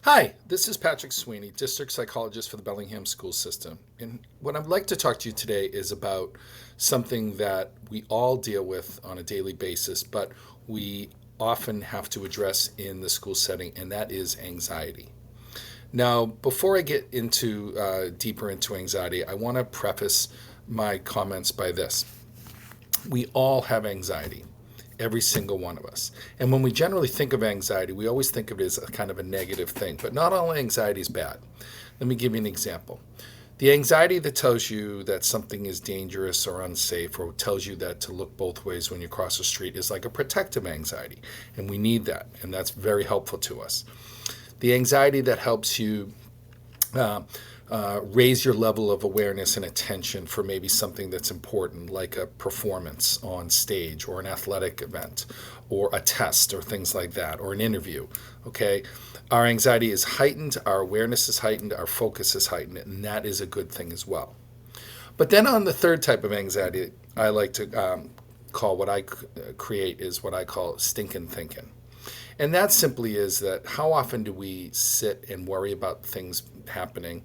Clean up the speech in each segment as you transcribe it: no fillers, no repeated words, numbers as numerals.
Hi, this is Patrick Sweeney, District Psychologist for the Bellingham School System. And what I'd like to talk to you today is about something that we all deal with on a daily basis, but we often have to address in the school setting, and that is anxiety. Now, before I get into deeper into anxiety, I want to preface my comments by this. We all have anxiety, every single one of us. And when we generally think of anxiety, we always think of it as a kind of a negative thing. But not all anxiety is bad. Let me give you an example. The anxiety that tells you that something is dangerous or unsafe, or tells you that to look both ways when you cross the street, is like a protective anxiety. And we need that. And that's very helpful to us. The anxiety that helps you uh, raise your level of awareness and attention for maybe something that's important, like a performance on stage or an athletic event or a test or things like that, or an interview. Okay. Our anxiety is heightened, our awareness is heightened, our focus is heightened, and that is a good thing as well. But then on the third type of anxiety, I like to call what I create is what I call stinking thinking. And that simply is that how often do we sit and worry about things happening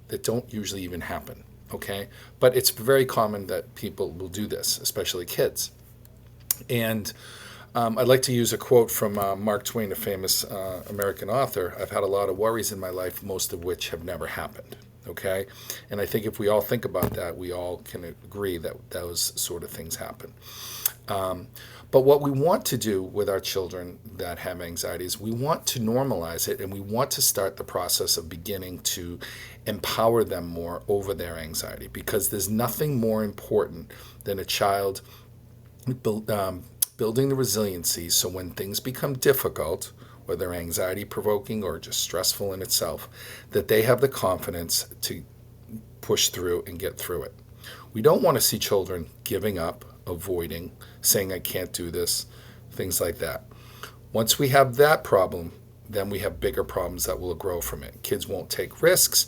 that don't usually even happen? Okay. But it's very common that people will do this, especially kids. And I'd like to use a quote from Mark Twain, a famous American author. I've had a lot of worries in my life, most of which have never happened. Okay. And I think if we all think about that, we all can agree that those sort of things happen. But what we want to do with our children that have anxiety is we want to normalize it, and we want to start the process of beginning to empower them more over their anxiety, because there's nothing more important than a child building the resiliency so when things become difficult, whether anxiety provoking or just stressful in itself, that they have the confidence to push through and get through it. We don't want to see children giving up, avoiding, saying, I can't do this, things like that. Once we have that problem, then we have bigger problems that will grow from it. Kids won't take risks.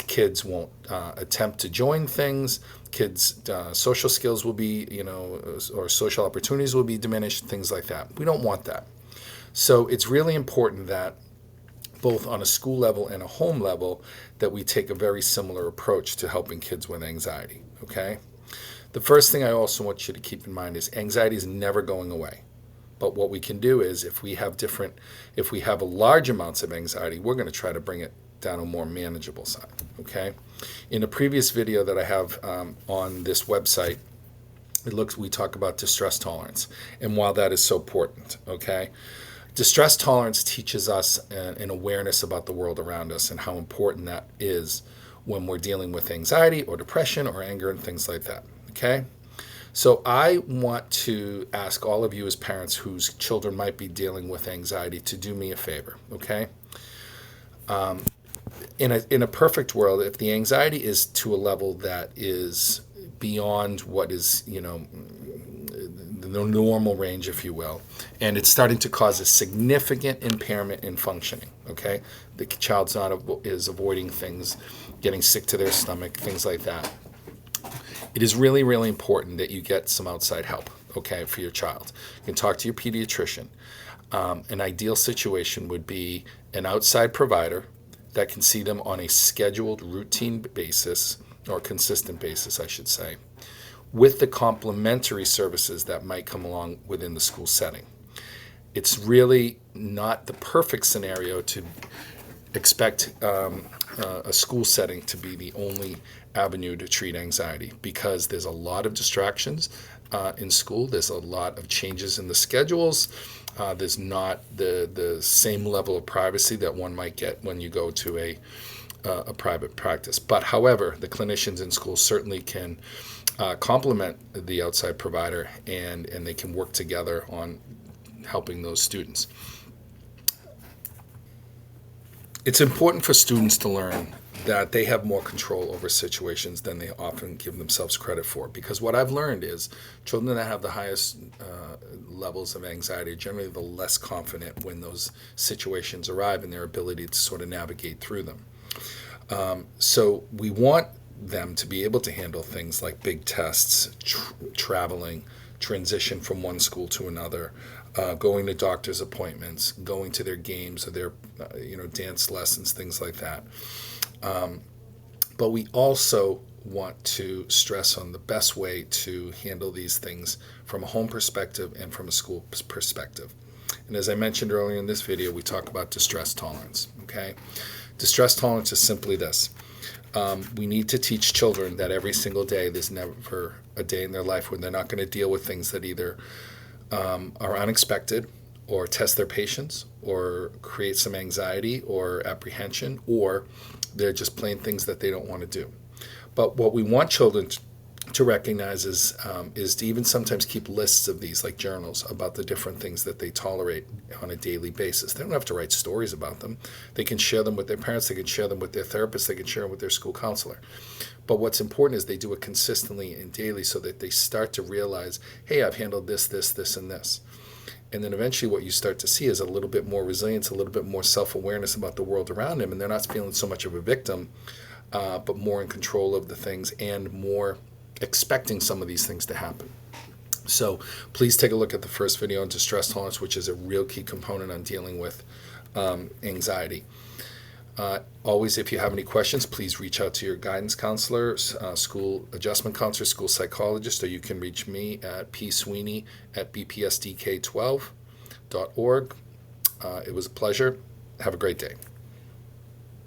Kids won't attempt to join things. Kids' social skills will be, or social opportunities will be diminished, things like that. We don't want that. So it's really important that both on a school level and a home level, that we take a very similar approach to helping kids with anxiety, okay? The first thing I also want you to keep in mind is anxiety is never going away. But what we can do is if we have a large amounts of anxiety, we're going to try to bring it down a more manageable side, okay? In a previous video that I have on this website, we talk about distress tolerance and why that is so important, okay? Distress tolerance teaches us an awareness about the world around us and how important that is when we're dealing with anxiety or depression or anger and things like that, okay? So I want to ask all of you as parents whose children might be dealing with anxiety to do me a favor, okay? In a perfect world, if the anxiety is to a level that is beyond what is, the normal range, if you will, and it's starting to cause a significant impairment in functioning, okay? The child's is avoiding things, getting sick to their stomach, things like that. It is really, really important that you get some outside help, okay, for your child. You can talk to your pediatrician. An ideal situation would be an outside provider that can see them on a scheduled, routine basis, or consistent basis, I should say, with the complementary services that might come along within the school setting. It's really not the perfect scenario to expect a school setting to be the only avenue to treat anxiety, because there's a lot of distractions in school. There's a lot of changes in the schedules. There's not the same level of privacy that one might get when you go to a private practice. But however, the clinicians in school certainly can complement the outside provider, and they can work together on helping those students. It's important for students to learn that they have more control over situations than they often give themselves credit for. Because what I've learned is children that have the highest levels of anxiety are generally the less confident when those situations arrive and their ability to sort of navigate through them. So we want them to be able to handle things like big tests, traveling, transition from one school to another, going to doctor's appointments, going to their games or their dance lessons, things like that. But we also want to stress on the best way to handle these things from a home perspective and from a school perspective. And as I mentioned earlier in this video, we talk about distress tolerance. Okay, distress tolerance is simply this. We need to teach children that every single day, there's never a day in their life when they're not going to deal with things that either are unexpected or test their patience or create some anxiety or apprehension, or they're just plain things that they don't want to do. But what we want children to recognize is to even sometimes keep lists of these, like journals, about the different things that they tolerate on a daily basis. They don't have to write stories about them. They can share them with their parents. They can share them with their therapist. They can share them with their school counselor. But what's important is they do it consistently and daily so that they start to realize, hey, I've handled this, this, this, and this. And then eventually what you start to see is a little bit more resilience, a little bit more self-awareness about the world around them, and they're not feeling so much of a victim, but more in control of the things and more expecting some of these things to happen. So please take a look at the first video on distress tolerance, which is a real key component on dealing with anxiety. Always, if you have any questions, please reach out to your guidance counselor, school adjustment counselor, school psychologist, or you can reach me at psweeney@bpsdk12.org. It was a pleasure. Have a great day.